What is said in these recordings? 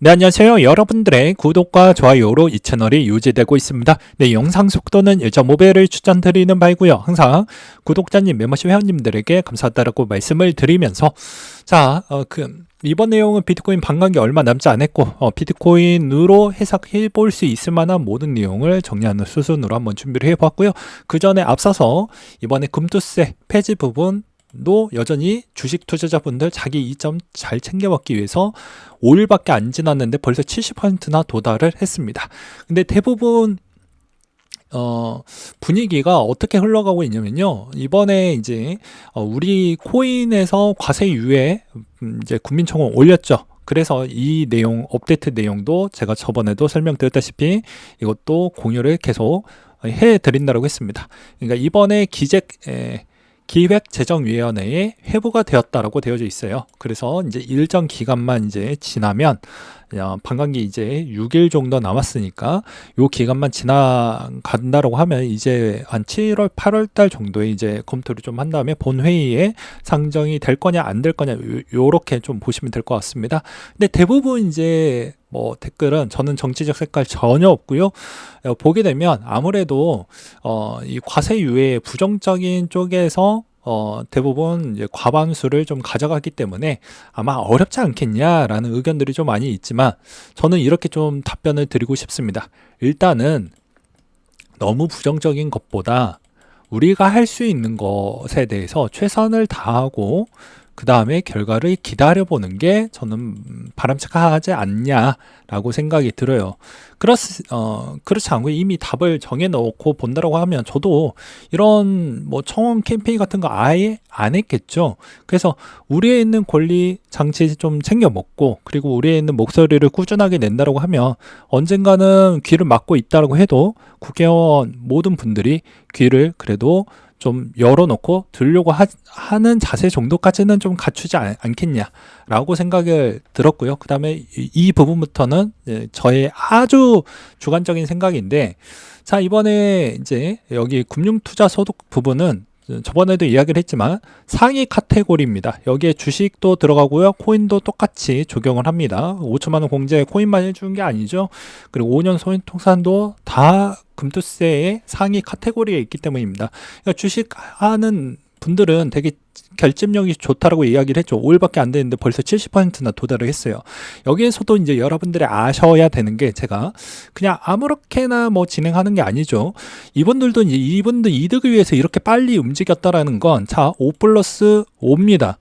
네, 안녕하세요. 여러분들의 구독과 좋아요로 이 채널이 유지되고 있습니다. 네, 영상 속도는 1.5배를 추천드리는 바이고요. 항상 구독자님, 멤버십 회원님들에게 감사하다고 말씀을 드리면서 이번 내용은 비트코인 반감기 얼마 남지 않았고 비트코인으로 해석해 볼 수 있을 만한 모든 내용을 정리하는 수순으로 한번 준비를 해봤고요. 그 전에 앞서서 이번에 금투세 폐지 부분도 여전히 주식 투자자분들 자기 이점 잘 챙겨먹기 위해서 5일밖에 안 지났는데 벌써 70%나 도달을 했습니다. 근데 대부분 분위기가 어떻게 흘러가고 있냐면요. 이번에 이제 우리 코인에서 과세 유예 이제 국민청원 올렸죠. 그래서 이 내용 업데이트 내용도 제가 저번에도 설명드렸다시피 이것도 공유를 계속 해 드린다고 했습니다. 그러니까 이번에 기획재정위원회에 회부가 되었다라고 되어져 있어요. 그래서 이제 일정 기간만 이제 지나면 반감기 이제 6일 정도 남았으니까 요 기간만 지나간다라고 하면 이제 한 7월, 8월 달 정도에 이제 검토를 좀 한 다음에 본회의에 상정이 될 거냐 안 될 거냐 요렇게 좀 보시면 될 것 같습니다. 근데 대부분 이제 뭐 댓글은 저는 정치적 색깔 전혀 없고요. 보게 되면 아무래도 이 과세 유예 부정적인 쪽에서 대부분 이제 과반수를 좀 가져가기 때문에 아마 어렵지 않겠냐라는 의견들이 좀 많이 있지만 저는 이렇게 좀 답변을 드리고 싶습니다. 일단은 너무 부정적인 것보다 우리가 할 수 있는 것에 대해서 최선을 다하고 그 다음에 결과를 기다려보는 게 저는 바람직하지 않냐라고 생각이 들어요. 그렇지 않고 이미 답을 정해놓고 본다라고 하면 저도 이런 뭐 청원 캠페인 같은 거 아예 안 했겠죠. 그래서 우리에 있는 권리 장치 좀 챙겨 먹고 그리고 우리에 있는 목소리를 꾸준하게 낸다라고 하면 언젠가는 귀를 막고 있다라고 해도 국회의원 모든 분들이 귀를 그래도 좀 열어놓고 들으려고 하는 자세 정도까지는 좀 갖추지 않겠냐라고 생각을 들었고요. 그 다음에 이 부분부터는 저의 아주 주관적인 생각인데, 자, 이번에 이제 여기 금융투자소득 부분은 저번에도 이야기를 했지만 상위 카테고리입니다. 여기에 주식도 들어가고요. 코인도 똑같이 적용을 합니다. 5천만원 공제 코인만 해주는 게 아니죠. 그리고 5년 소인통산도 다 금투세의 상위 카테고리에 있기 때문입니다. 그러니까 주식하는 분들은 되게 결집력이 좋다라고 이야기를 했죠. 5일밖에 안 됐는데 벌써 70%나 도달을 했어요. 여기에서도 이제 여러분들이 아셔야 되는 게 제가 그냥 아무렇게나 뭐 진행하는 게 아니죠. 이분들도 이제 이분들 이득을 위해서 이렇게 빨리 움직였다라는 건 자, 5 플러스 5입니다.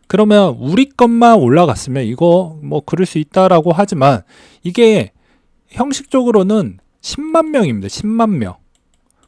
그러면 우리 것만 올라갔으면 이거 뭐 그럴 수 있다라고 하지만 이게 형식적으로는 10만 명입니다. 10만 명.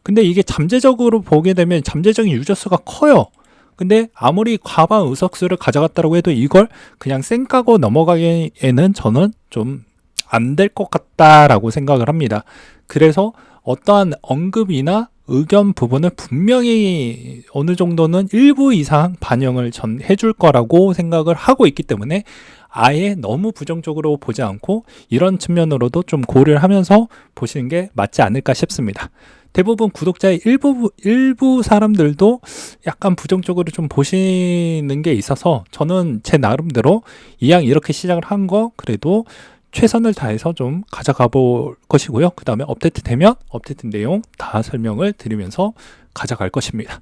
근데 이게 잠재적으로 보게 되면 잠재적인 유저 수가 커요. 근데 아무리 과반 의석수를 가져갔다고 해도 이걸 그냥 쌩까고 넘어가기에는 저는 좀 안 될 것 같다라고 생각을 합니다. 그래서 어떠한 언급이나 의견 부분을 분명히 어느 정도는 일부 이상 반영을 해줄 거라고 생각을 하고 있기 때문에 아예 너무 부정적으로 보지 않고 이런 측면으로도 좀 고려를 하면서 보시는 게 맞지 않을까 싶습니다. 대부분 구독자의 일부 사람들도 약간 부정적으로 좀 보시는 게 있어서 저는 제 나름대로 이왕 이렇게 시작을 한 거 그래도 최선을 다해서 좀 가져가 볼 것이고요. 그 다음에 업데이트 되면 업데이트 내용 다 설명을 드리면서 가져갈 것입니다.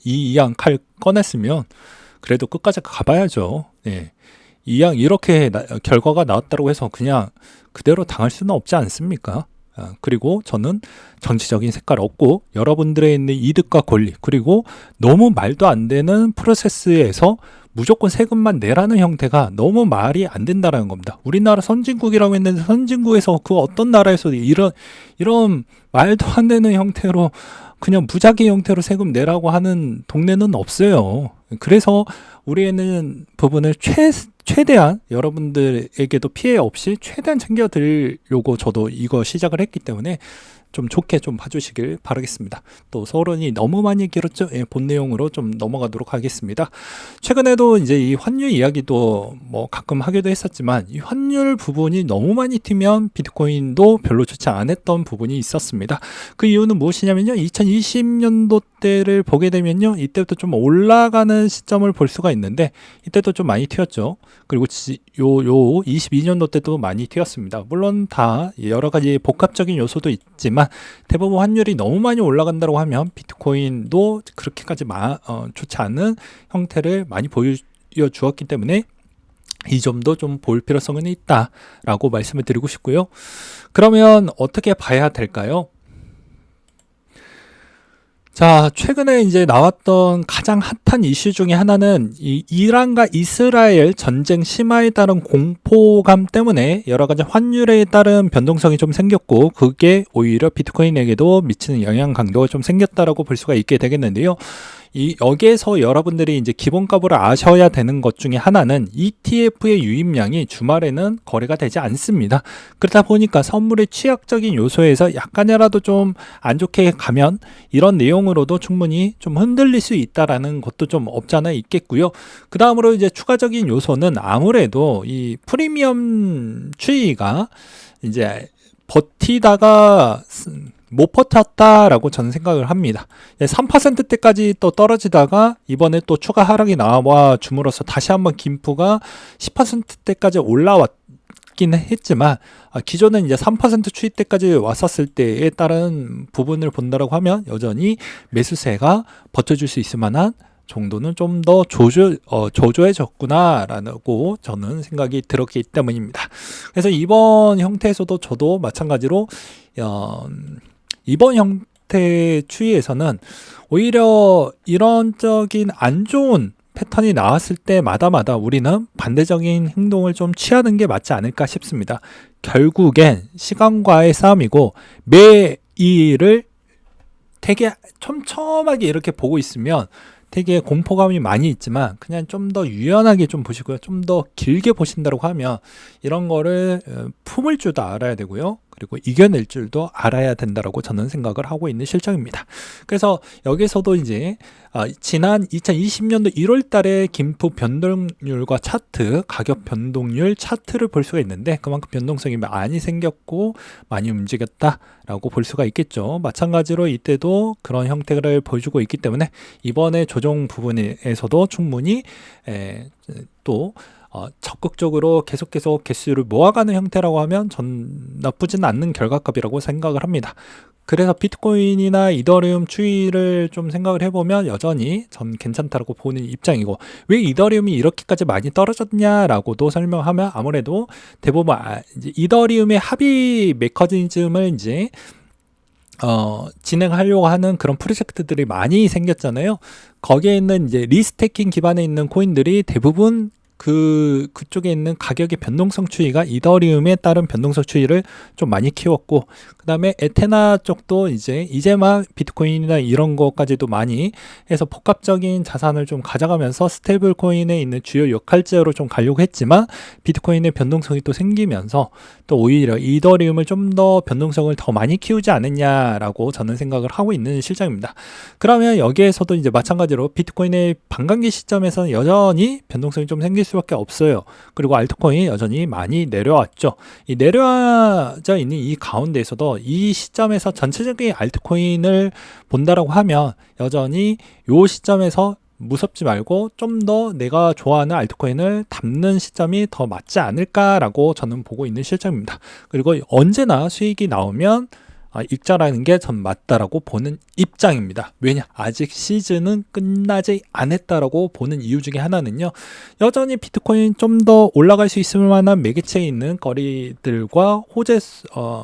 이왕 칼 꺼냈으면 그래도 끝까지 가봐야죠. 네. 이왕 이렇게 결과가 나왔다고 해서 그냥 그대로 당할 수는 없지 않습니까? 그리고 저는 정치적인 색깔 없고 여러분들의 있는 이득과 권리 그리고 너무 말도 안 되는 프로세스에서 무조건 세금만 내라는 형태가 너무 말이 안 된다는 겁니다. 우리나라 선진국이라고 했는데 선진국에서 그 어떤 나라에서도 이런 말도 안 되는 형태로 그냥 무작위 형태로 세금 내라고 하는 동네는 없어요. 그래서 우리는 부분을 최대한 여러분들에게도 피해 없이 최대한 챙겨드리려고 저도 이거 시작을 했기 때문에 좀 좋게 좀 봐주시길 바라겠습니다. 또 서론이 너무 많이 길었죠? 예, 본 내용으로 좀 넘어가도록 하겠습니다. 최근에도 이제 이 환율 이야기도 뭐 가끔 하기도 했었지만 이 환율 부분이 너무 많이 튀면 비트코인도 별로 좋지 않았던 부분이 있었습니다. 그 이유는 무엇이냐면요, 2020년도 때를 보게 되면요, 이때부터 좀 올라가는 시점을 볼 수가 있는데 이때도 좀 많이 튀었죠. 그리고 요 22년도 때도 많이 튀었습니다. 물론 다 여러 가지 복합적인 요소도 있지만 대부분 환율이 너무 많이 올라간다고 하면 비트코인도 그렇게까지 좋지 않은 형태를 많이 보여주었기 때문에 이 점도 좀 볼 필요성은 있다라고 말씀을 드리고 싶고요. 그러면 어떻게 봐야 될까요? 자, 최근에 이제 나왔던 가장 핫한 이슈 중에 하나는 이 이란과 이스라엘 전쟁 심화에 따른 공포감 때문에 여러 가지 환율에 따른 변동성이 좀 생겼고, 그게 오히려 비트코인에게도 미치는 영향 강도가 좀 생겼다라고 볼 수가 있게 되겠는데요. 여기에서 여러분들이 이제 기본값을 아셔야 되는 것 중에 하나는 ETF의 유입량이 주말에는 거래가 되지 않습니다. 그러다 보니까 선물의 취약적인 요소에서 약간이라도 좀 안 좋게 가면 이런 내용으로도 충분히 좀 흔들릴 수 있다라는 것도 좀 없지 않아 있겠고요. 그 다음으로 이제 추가적인 요소는 아무래도 이 프리미엄 추이가 이제 버티다가 못 버텼다라고 저는 생각을 합니다. 3%대까지 또 떨어지다가 이번에 또 추가 하락이 나와 줌으로써 다시 한번 김프가 10%대까지 올라왔긴 했지만, 기존은 이제 3% 추이대까지 왔었을 때에 따른 부분을 본다라고 하면 여전히 매수세가 버텨줄 수 있을 만한 정도는 좀 더 조조해졌구나라고 저는 생각이 들었기 때문입니다. 그래서 이번 형태에서도 저도 마찬가지로 이번 형태 추이에서는 오히려 이런적인 안 좋은 패턴이 나왔을 때마다 우리는 반대적인 행동을 좀 취하는 게 맞지 않을까 싶습니다. 결국엔 시간과의 싸움이고, 매일을 되게 촘촘하게 이렇게 보고 있으면 되게 공포감이 많이 있지만 그냥 좀 더 유연하게 좀 보시고요. 좀 더 길게 보신다고 하면 이런 거를 품을 줄도 알아야 되고요. 그리고 이겨낼 줄도 알아야 된다라고 저는 생각을 하고 있는 실정입니다. 그래서 여기서도 이제 지난 2020년도 1월 달에 김프 변동률과 차트, 가격 변동률 차트를 볼 수가 있는데 그만큼 변동성이 많이 생겼고 많이 움직였다라고 볼 수가 있겠죠. 마찬가지로 이때도 그런 형태를 보여주고 있기 때문에 이번에 조정 부분에서도 충분히 또 적극적으로 계속 개수를 모아가는 형태라고 하면 전 나쁘진 않는 결과값이라고 생각을 합니다. 그래서 비트코인이나 이더리움 추이를 좀 생각을 해보면 여전히 전 괜찮다고 보는 입장이고, 왜 이더리움이 이렇게까지 많이 떨어졌냐라고도 설명하면 아무래도 대부분 이제 이더리움의 합의 메커니즘을 이제 진행하려고 하는 그런 프로젝트들이 많이 생겼잖아요. 거기에 있는 이제 리스테이킹 기반에 있는 코인들이 대부분 그쪽에 있는 가격의 변동성 추이가 이더리움에 따른 변동성 추이를 좀 많이 키웠고, 그 다음에 에테나 쪽도 이제 막 비트코인이나 이런 것까지도 많이 해서 복합적인 자산을 좀 가져가면서 스테이블 코인에 있는 주요 역할제로 좀 가려고 했지만 비트코인의 변동성이 또 생기면서 또 오히려 이더리움을 좀 더 변동성을 더 많이 키우지 않았냐라고 저는 생각을 하고 있는 실정입니다. 그러면 여기에서도 이제 마찬가지로 비트코인의 반감기 시점에서는 여전히 변동성이 좀 생길 수밖에 없어요. 그리고 알트코인이 여전히 많이 내려왔죠. 이 내려와져 있는 이 가운데에서도 이 시점에서 전체적인 알트코인을 본다라고 하면 여전히 이 시점에서 무섭지 말고 좀 더 내가 좋아하는 알트코인을 담는 시점이 더 맞지 않을까라고 저는 보고 있는 실정입니다. 그리고 언제나 수익이 나오면 익자라는 게 전 맞다라고 보는 입장입니다. 왜냐? 아직 시즌은 끝나지 않았다라고 보는 이유 중에 하나는요, 여전히 비트코인 좀 더 올라갈 수 있을 만한 매개체에 있는 거리들과 호재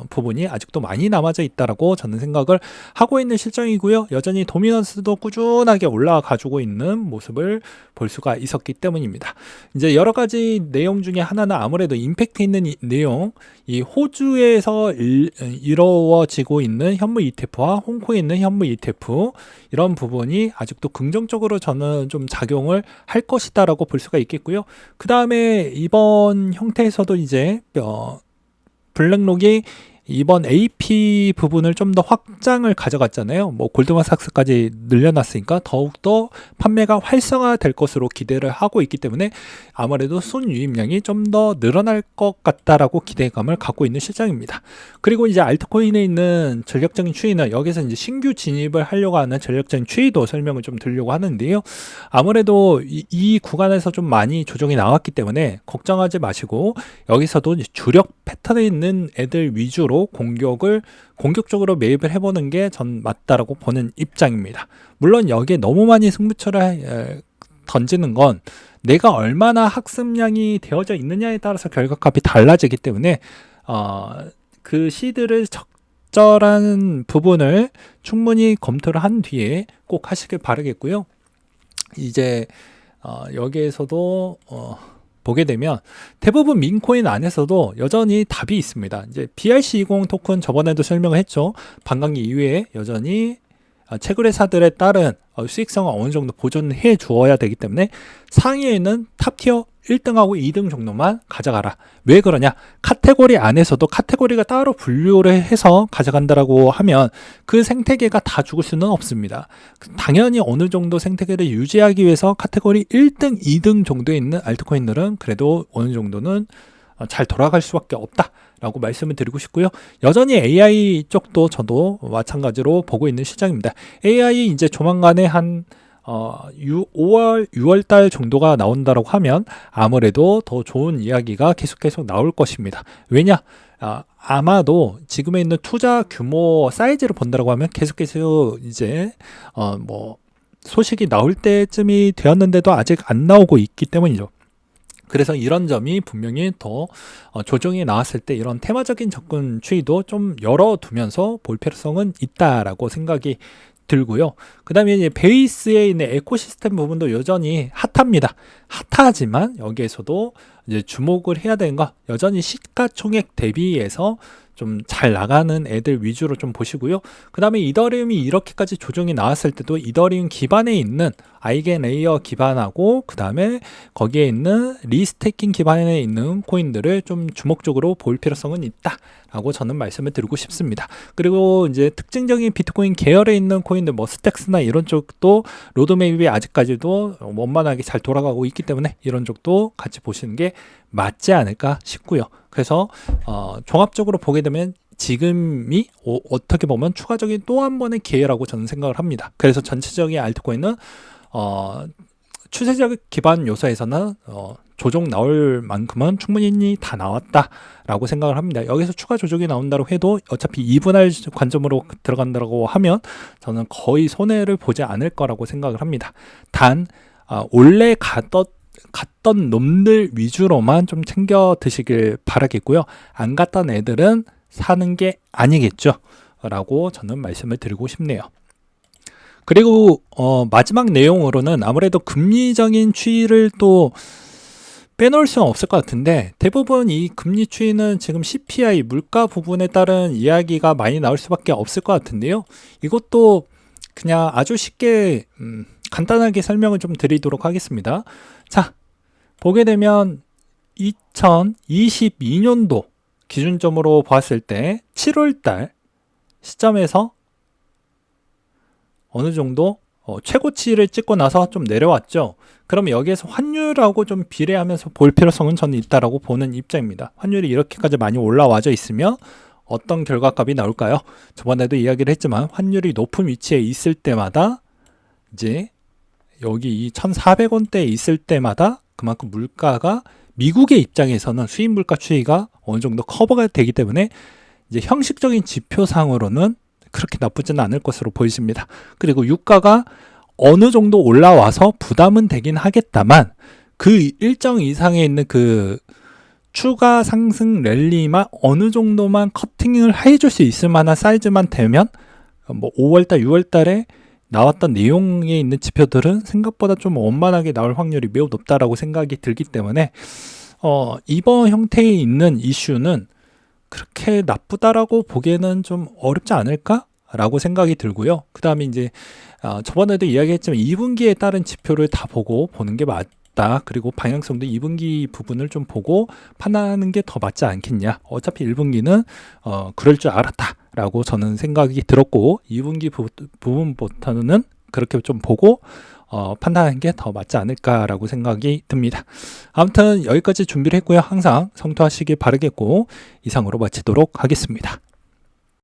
부분이 아직도 많이 남아져 있다라고 저는 생각을 하고 있는 실정이고요. 여전히 도미넌스도 꾸준하게 올라가지고 있는 모습을 볼 수가 있었기 때문입니다. 이제 여러 가지 내용 중에 하나는 아무래도 임팩트 있는 내용, 이 호주에서 이루어지고 있는 현물 ETF와 홍콩에 있는 현물 ETF, 이런 부분이 아직도 긍정적으로 저는 좀 작용을 할 것이다라고 볼 수가 있겠고요. 그 다음에 이번 형태에서도 이제 블랙록이 이번 AP 부분을 좀 더 확장을 가져갔잖아요. 뭐 골드만삭스까지 늘려놨으니까 더욱더 판매가 활성화될 것으로 기대를 하고 있기 때문에 아무래도 순유입량이 좀 더 늘어날 것 같다라고 기대감을 갖고 있는 실정입니다. 그리고 이제 알트코인에 있는 전략적인 추이는 여기서 이제 신규 진입을 하려고 하는 전략적인 추이도 설명을 좀 드리려고 하는데요. 아무래도 이 구간에서 좀 많이 조정이 나왔기 때문에 걱정하지 마시고 여기서도 주력 패턴에 있는 애들 위주로 공격적으로 매입을 해보는 게 전 맞다라고 보는 입장입니다. 물론 여기에 너무 많이 승부처를 던지는 건 내가 얼마나 학습량이 되어져 있느냐에 따라서 결과값이 달라지기 때문에 그 시드를 적절한 부분을 충분히 검토를 한 뒤에 꼭 하시길 바라겠고요. 이제 여기에서도 보게 되면 대부분 민코인 안에서도 여전히 답이 있습니다. 이제 BRC20 토큰 저번에도 설명을 했죠. 반감기 이후에 여전히 채굴회사들에 따른 수익성을 어느 정도 보존해 주어야 되기 때문에 상위에 있는 탑티어 1등하고 2등 정도만 가져가라. 왜 그러냐? 카테고리 안에서도 카테고리가 따로 분류를 해서 가져간다라고 하면 그 생태계가 다 죽을 수는 없습니다. 당연히 어느 정도 생태계를 유지하기 위해서 카테고리 1등, 2등 정도에 있는 알트코인들은 그래도 어느 정도는 잘 돌아갈 수밖에 없다라고 말씀을 드리고 싶고요. 여전히 AI 쪽도 저도 마찬가지로 보고 있는 시장입니다. AI 이제 조만간에 한 5월, 6월달 정도가 나온다고 하면 아무래도 더 좋은 이야기가 계속 나올 것입니다. 왜냐? 아마도 지금에 있는 투자 규모 사이즈를 본다고 하면 계속 이제 뭐 소식이 나올 때쯤이 되었는데도 아직 안 나오고 있기 때문이죠. 그래서 이런 점이 분명히 더 조정이 나왔을 때 이런 테마적인 접근 추이도 좀 열어두면서 볼 필요성은 있다라고 생각이 들고요. 그 다음에 이제 베이스에 있는 에코시스템 부분도 여전히 핫합니다. 핫하지만 여기에서도 이제 주목을 해야 되는 거 여전히 시가총액 대비해서 좀 잘 나가는 애들 위주로 좀 보시고요. 그 다음에 이더리움이 이렇게까지 조정이 나왔을 때도 이더리움 기반에 있는 아이겐 레이어 기반하고 그 다음에 거기에 있는 리스테이킹 기반에 있는 코인들을 좀 주목적으로 볼 필요성은 있다라고 저는 말씀을 드리고 싶습니다. 그리고 이제 특징적인 비트코인 계열에 있는 코인들 뭐 스택스나 이런 쪽도 로드맵이 아직까지도 원만하게 잘 돌아가고 있기 때문에 이런 쪽도 같이 보시는 게 맞지 않을까 싶고요. 그래서 종합적으로 보게 되면 지금이 어떻게 보면 추가적인 또 한 번의 기회라고 저는 생각을 합니다. 그래서 전체적인 알트코인은 추세적 기반 요소에서는 조정 나올 만큼은 충분히 다 나왔다라고 생각을 합니다. 여기서 추가 조정이 나온다고 해도 어차피 2분할 관점으로 들어간다고 하면 저는 거의 손해를 보지 않을 거라고 생각을 합니다. 단 원래 갔던 놈들 위주로만 좀 챙겨 드시길 바라겠고요. 안 갔던 애들은 사는 게 아니겠죠 라고 저는 말씀을 드리고 싶네요. 그리고 마지막 내용으로는 아무래도 금리적인 추이를 또 빼놓을 수는 없을 것 같은데 대부분 이 금리 추이는 지금 CPI 물가 부분에 따른 이야기가 많이 나올 수밖에 없을 것 같은데요. 이것도 그냥 아주 쉽게 간단하게 설명을 좀 드리도록 하겠습니다. 자, 보게 되면 2022년도 기준점으로 봤을 때 7월달 시점에서 어느 정도 최고치를 찍고 나서 좀 내려왔죠. 그러면 여기에서 환율하고 좀 비례하면서 볼 필요성은 저는 있다라고 보는 입장입니다. 환율이 이렇게까지 많이 올라와져 있으면 어떤 결과값이 나올까요? 저번에도 이야기를 했지만 환율이 높은 위치에 있을 때마다 이제 여기 이 1,400원대에 있을 때마다 그만큼 물가가 미국의 입장에서는 수입 물가 추이가 어느 정도 커버가 되기 때문에 이제 형식적인 지표상으로는 그렇게 나쁘지는 않을 것으로 보여집니다. 그리고 유가가 어느 정도 올라와서 부담은 되긴 하겠다만 그 일정 이상에 있는 그 추가 상승 랠리만 어느 정도만 커팅을 해줄 수 있을 만한 사이즈만 되면 뭐 5월달, 6월달에 나왔던 내용에 있는 지표들은 생각보다 좀 원만하게 나올 확률이 매우 높다라고 생각이 들기 때문에 이번 형태에 있는 이슈는 그렇게 나쁘다라고 보기에는 좀 어렵지 않을까라고 생각이 들고요. 그 다음에 이제 저번에도 이야기했지만 2분기에 따른 지표를 다 보고 보는 게 같다. 그리고 방향성도 2분기 부분을 좀 보고 판단하는 게 더 맞지 않겠냐. 어차피 1분기는 그럴 줄 알았다라고 저는 생각이 들었고 2분기 부분부터는 그렇게 좀 보고 판단하는 게 더 맞지 않을까라고 생각이 듭니다. 아무튼 여기까지 준비를 했고요. 항상 성투하시길 바라겠고 이상으로 마치도록 하겠습니다.